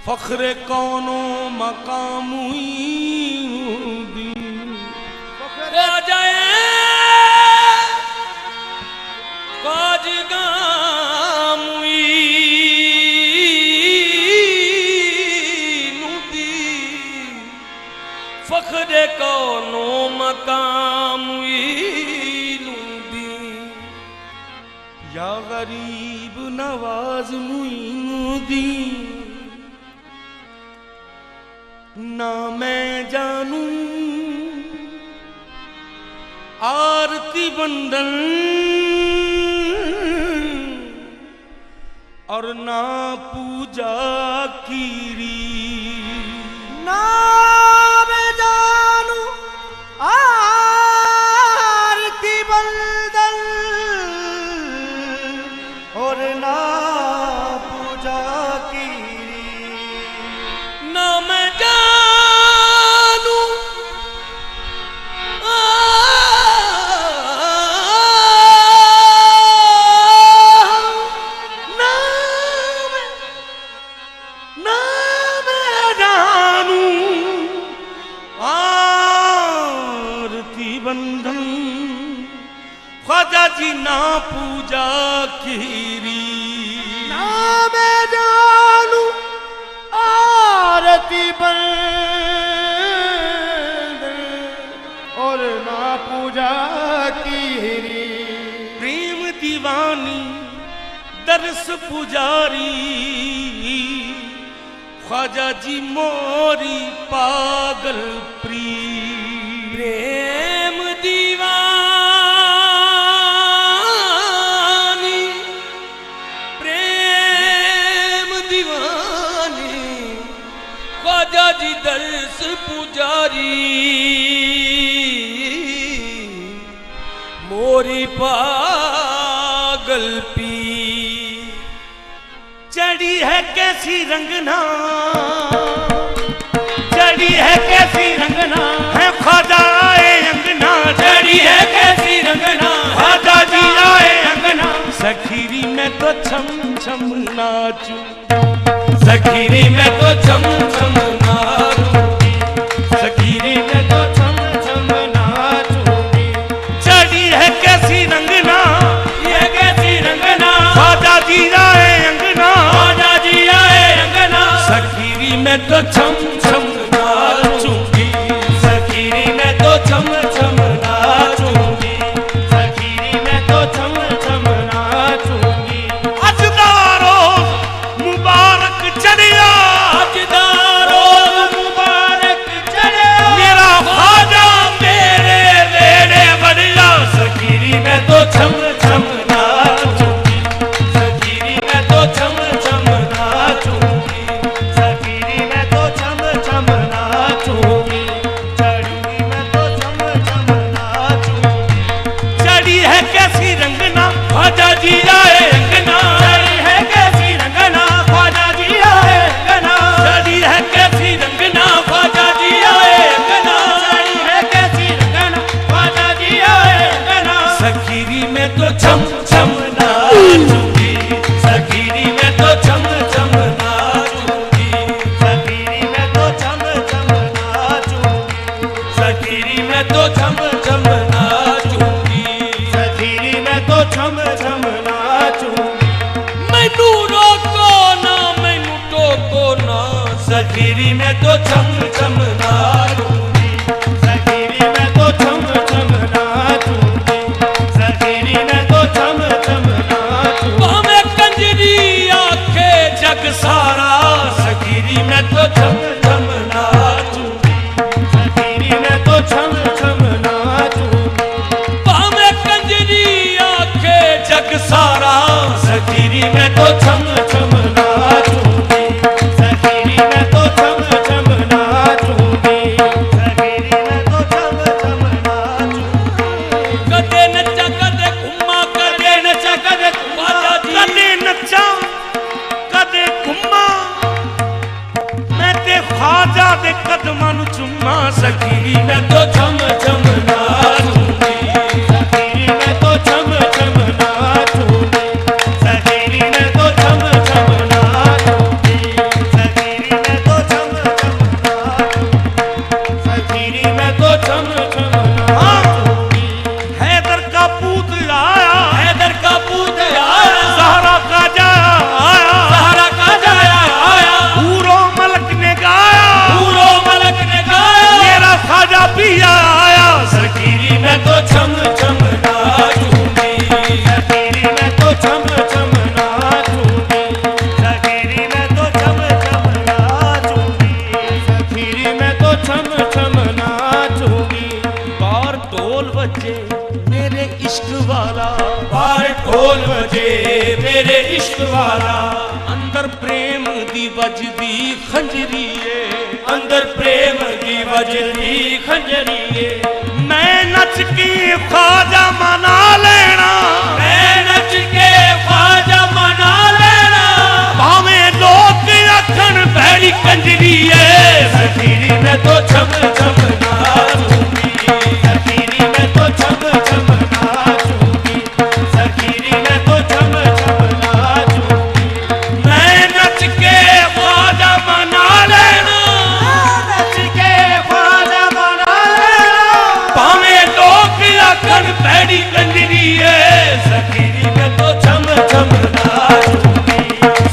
फख्रे कौनो मकामुई जाए फख्रे कौनो मकामुई या गरीब नवाज मुईनुद्दीन ना मैं जानू आरती बंदन और ना पूजा कीरी ना मैं जानू आरती बंदन और ना पूजा कीरी ना मैं ख्वाजा जी ना पूजा कीरी ना मैं जानू आरती बंदन और ना पूजा कीरी प्रेम दीवानी दरस पुजारी ख्वाजा जी मोरी पागल प्री प्रेम दीवानी ख्वाजा जी दरस पुजारी मोरी पागल पी चढ़ी है कैसी रंगना चढ़ी है कैसी रंगना है ख्वाजा आए अंगना चढ़ी है कैसी रंगना ख्वाजा जी आए अंगना सखीरी में तो छम छम नाचू सखीरी में तो छम छम नाचूंगी सखीरी में तो छम छम नाचूंगी चढ़ी है कैसी रंगना ये कैसी रंगना ख्वाजा जी आए अंगना ख्वाजा जी आए अंगना सखीरी में तो छम छम नाचूंगी सखीरी में तो छम छम नाचूंगी सखीरी में तो छम छम नाचूंगी अजदारो मुबारक चढ़िया अजदारो मुबारक चढ़िया मेरा ख्वाजा मेरे वेड़े बढ़िया सखीरी में तो छम छम नाचूंगी सखीरी में तो छम छम नाचूंगी सखीरी में तो छम छम नाचूंगी चढ़ी में तो छम छम नाचूंगी चढ़ी है कैसी रंगना ख्वाजा जी आए अंगना चढ़ी है कैसी रंगना ख्वाजा जी आए अंगना चढ़ी है कैसी रंगना ख्वाजा जी आए अंगना चढ़ी है कैसी रंगना ख्वाजा जी आए अंगना सखीरी में तो छम छम नाचूंगी सखीरी में तो छम छम नाचूंगी सखीरी में तो छम छम नाचूंगी सखीरी में तो छम छम नाचूंगी सखीरी में तो छम छम नाचूंगी मैनू रोको ना मैनू टोको ना सखीरी में तो छम छम नाचूंगी सखीरी में तो छम छम नाचूंगी सखीरी में तो छम छम नाचूंगी भाਵੇਂ कंजरी आखे जग सारा सखीरी में तो छम छम नाचूंगी चुम्मा सखी मैं तो छम छम नाचूंगी सखीरी मैं तो छम छम नाचूंगी सखीरी मैं तो छम छम नाचूंगी सखीरी मैं तो छम छम नाचूंगी सखीरी मैं तो छम छम नाचूंगी हैदर का पूत आया हैदर का पूत आया सहरा का जाया आया सहारा का जाया आया पूरो मलक ने गाया पूरो मलक ने गाया मेरा खाजा पिया आया सखीरी मैं तो छम छम नाचूंगी सखीरी मैं तो छम छम नाचूंगी सखीरी मैं तो छम छम नाचूंगी सखीरी मैं तो छम छम नाचूंगी बार ढोल बजे मेरे इश्क वाला बार ढोल बजे मेरे इश्क वाला अंदर प्रेम दी बजदी खंजरीए अंदर प्रेम की बजती खंजरीए मैं नच के ख्वाजा मना लेना मैं नच के ख्वाजा मना लेना भावे लोग अखन भैड़ी कंजरीए सखीरी मैं तो छम छम नाचूंगी सखीरी मैं तो छम छम नाचूंगी सखीरी मैं तो छम छम नाचूंगी मैं नच के ख्वाजा मना लेना नच के ख्वाजा मना लेना भावे लोग अखन भैड़ी कंजरीए सखीरी मैं तो छम छम नाचूंगी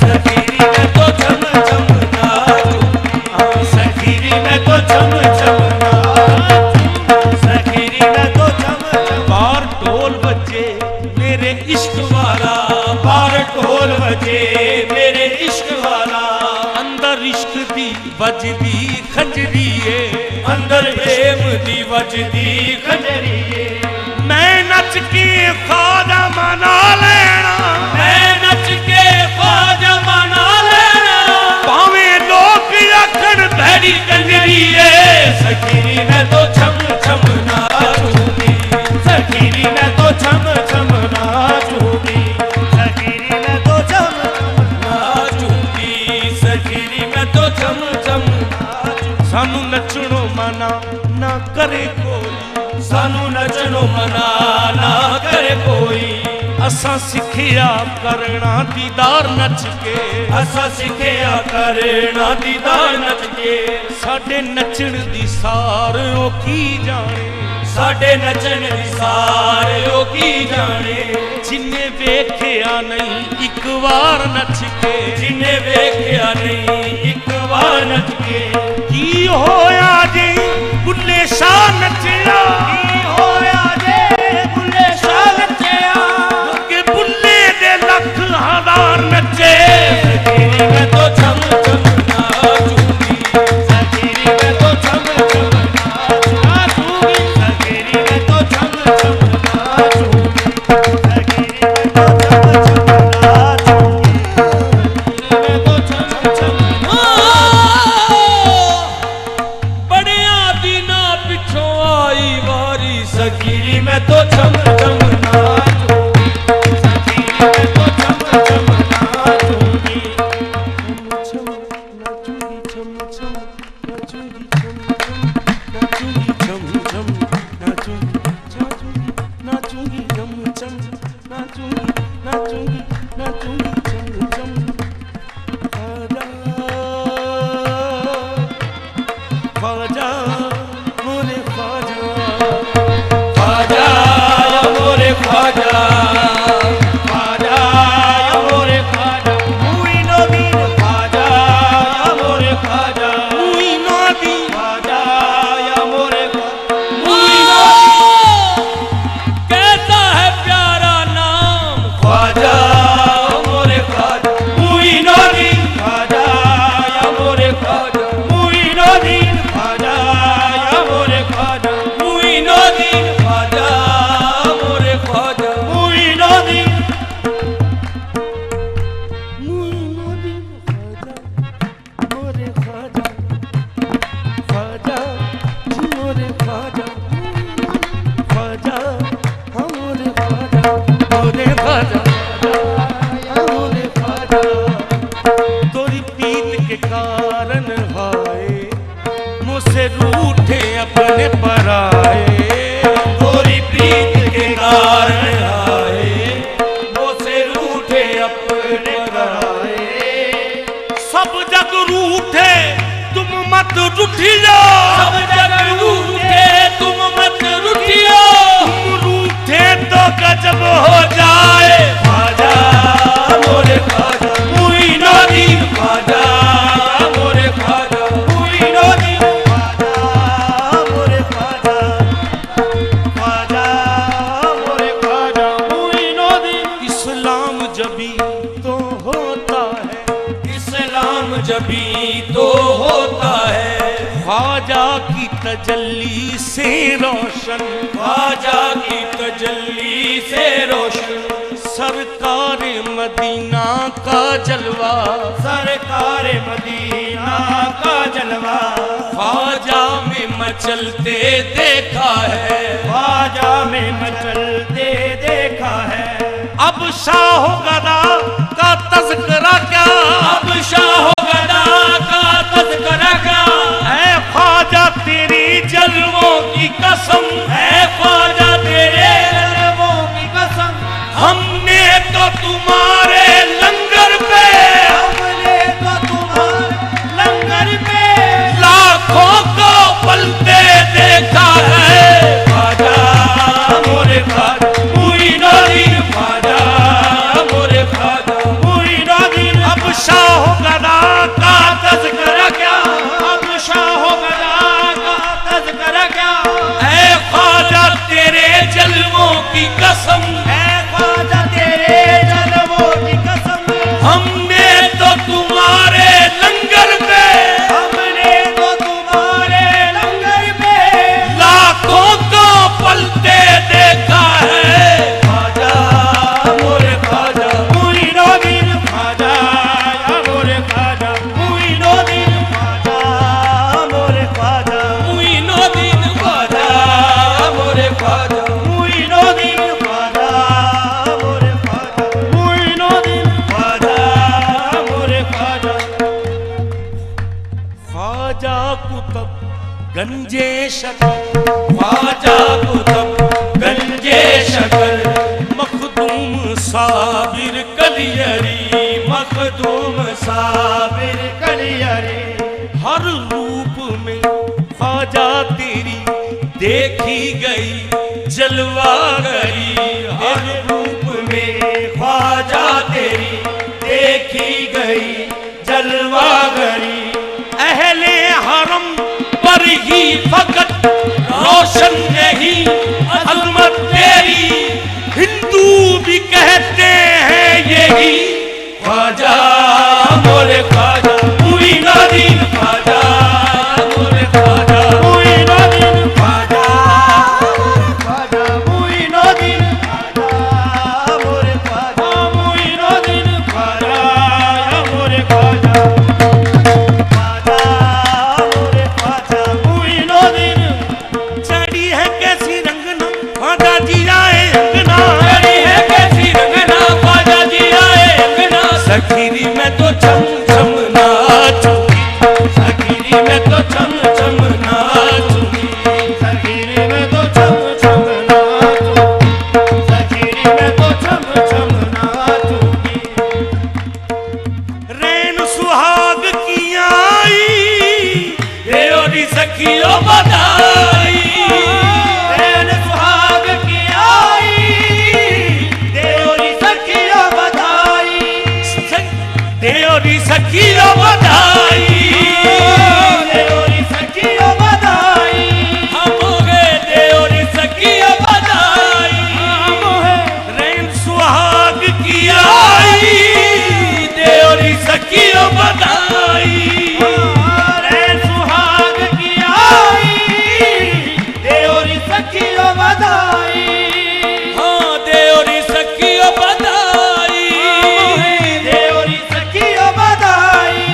सखीरी मैं तो छम छम नाचूंगी सखीरी मैं तो छम छम नाचूंगी सखीरी मैं तो छम छम बार ढोल बजे मेरे इश्क वाला बार ढोल बजे मेरे इश्क वाला अंदर इश्क दी बजदी खंजरीए अंदर प्रेम दी बजदी खंजरीए मैं नच के ख्वाजा मना लेना मैं नच के ख्वाजा मना लेना भावे लोग अखन भैड़ी कंजरीए सखीरी मैं तो छम छम नाचूंगी सखीरी मैं तो छम छम नाचूंगी सखीरी मैं तो छम छम नाचूंगी सखीरी मैं तो छम छम नाचूंगी सानू नचणो मना ना करे कोई सानू नचनो मना ना करे कोई असां सिखिया करना दीदार नच के असा सिखिया करना दीदार नच के साडे नचण दी सार ओ की जाने साडे नचन दी सारे ओ की जाने जिन्ने वेखिया नहीं एक बार नच के जिन्हें वेख्या नहीं एक बार नच के की होया जी बुल्ले शाह नचिया की होया जे बुले शाह नचया के बुल्ले दे लख हजार नचे सखीरी मैं तो छम छम नाचूंगी सखीरी मैं तो छम छम नाचूंगी सखीरी मैं तो छम छम नाचूंगी सखीरी मैं तो छम छम नाचूंगी मैं तो छम छम बड़िया दीना पिछों आई वारी सखीरी मैं तो छम छम नाचूंगी सखीरी मैं तो छम छम नाचूंगी ख्वाजा मोरे ख्वाजा ख्वाजा मोरे ख्वाजा ख्वाजा मोरे ख्वाजा मुइनो दीन ख्वाजा मोरे ख्वाजा मुइनो दी ख्वाजा मोरे मुइनो कैसा है प्यारा नाम ख्वाजा मोरे ख्वाजा मुइनो दीन ख्वाजा मोरे ख्वाजा मुइनो दीन ख्वाजा रूठे अपने पराए, गोरी प्रीत के कारण आए, वो से रूठे अपने पराए। सब जग रूठे तुम मत रूठियो, सब जग रूठे तुम मत रूठियो, तुम रूठे तो गजब हो जाए। ख्वाजा मोरे ख्वाजा मुइनुद्दीन, ख्वाजा मोरे ख्वाजा मुइनुद्दीन, ख्वाजा मोरे ख्वाजा, ख्वाजा मोरे ख्वाजा मुइनुद्दीन। इस्लाम जबी तो होता है, इस्लाम जबी तो होता है, ख्वाजा की तजल्ली से रोशन, ख्वाजा की तजल्ली से रोशन, सरकार मदीना का जलवा, सरकार मदीना का जलवा, ख्वाजा में मचलते देखा है, ख्वाजा में मचलते देखा है। अब शाह गदा का तज़किरा क्या, अब शाह गदा का तज़किरा क्या, है ख्वाजा तेरी जलवों की कसम, है ख्वाजा तेरे जलवों की कसम, हमने तो तुम्हारे लंगर पे, हमने तो तुम्हारे लंगर पे लाखों को पलते देखा है। ख्वाजा मोरे ख्वाजा मुइनुद्दीन, ख्वाजा मोरे ख्वाजा मुइनुद्दीन। अब शाह गदा का तज़किरा क्या, अब शाह गदा का तज़किरा क्या, है ख्वाजा तेरे जलवों की कसम, है ख्वाजा तेरे जलवों की कसम, हमने तो तुम्हारे लंगर पे, हमने तो तुम्हारे लंगर पे लाखों को पलते देखा है। ख्वाजा मोरे ख्वाजा मुइनुद्दीन, ख्वाजा मोरे ख्वाजा मुइनुद्दीन, ख्वाजा मोरे ख्वाजा मुइनुद्दीन ख्वाजा मोरे ख्वाजा मुइनुद्दीन, ख्वाजा मोरे ख्वाजा मुइनुद्दीन, ख्वाजा मोरे ख्वाजा। ख्वाजा कुतुब गंजे शकर, ख्वाजा कुतुब गंजे शकर, मखदूम साबिर कलियरी, मखदूम साबिर कलियरी, हर रूप में ख्वाजा तेरी देखी गई जलवा गई, हर रूप में ख्वाजा तेरी देखी गई जलवा गरी। अहले हरम पर ही फकत रोशन नहीं अजमत तेरी, हिंदू भी कहते हैं यही, ख्वाजा मोरे ख्वाजा मुइनुद्दीन, ख्वाजा मोरे ख्वाजा मुइनुद्दीन, ख्वाजा ख्वाजा मुइनुद्दीन, ख्वाजा मोरे ख्वाजा मुइनुद्दीन, ख्वाजा मोरे ख्वाजा, ख्वाजा मोरे ख्वाजा मुइनुद्दीन। चढ़ी है कैसी रंगना ख्वाजा जी आए अंगना, चढ़ी है कैसी रंगना ख्वाजा जी आए अंगना, सखीरी में तो छम छम नाचूंगी, सखीरी में तो छम छम नाचूंगी, सखीरी में तो छम छम नाचूंगी, सखीरी में तो छम छम नाचूंगी। रैन सुहाग की आई, देओरी सखियों बधाई, रैन सुहाग की आई, देओरी सखियों बधाई, देवरी सखियों बधाई, देओरी सखियों बधाई, हम गए देवरी सखियों बधाई, हम है रैन सुहाग की आई, देवरी सखियों बधाई, रैन सुहाग की आई, देओरी सखियों बधाई, हाँ देवरी सखियों बधाई, देओरी सखियों बधाई।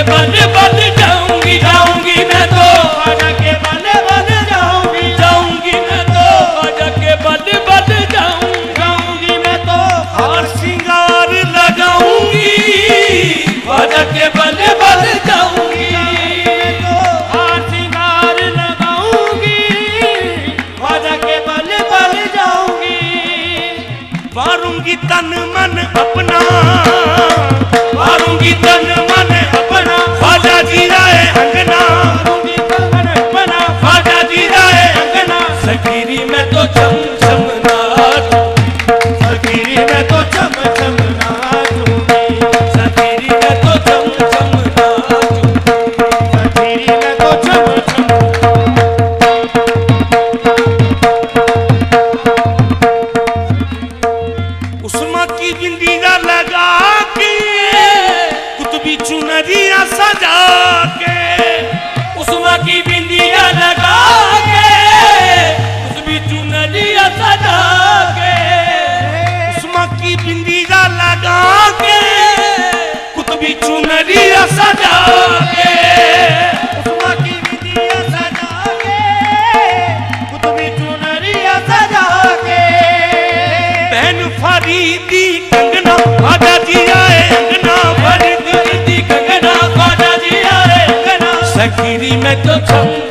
बल बल जाऊंगी जाऊंगी मैं तो ख्वाजा के बल बल जाऊंगी मैं तो ख्वाजा के बल बल जाऊंगी मैं तो हार सिंगार लगाऊंगी ख्वाजा के बल बल जाऊंगी मैं तो हार सिंगार लगाऊंगी ख्वाजा के बल बल जाऊंगी वारूंगी तन मन अपना मारूंगी तन मन अपना ख्वाजा जी आए अंगना मारूंगी तन मन अपना ख्वाजा जी आए अंगना सखीरी में तो चम चम नाचूंगी सखीरी में तो चम चम नाचूंगी सखीरी में तो चम चम नाचूंगी सखीरी में तो चम चम उस्मा की बिंदिया लगा के कुतबी चुनरिया सजा के उस्मा की बिंदिया लगा के कुतबी चुनरिया सजा के उस्मा की बिंदिया लगा के कुतबी चुनरिया सजा के उस्मा की बिंदिया सजा के कुतबी चुनरिया सजा के बहन फरीदी कंगना ख्वाजा जी आए अंगना फरीदी कंगना ख्वाजा जी आए अंगना सखीरी में तो छम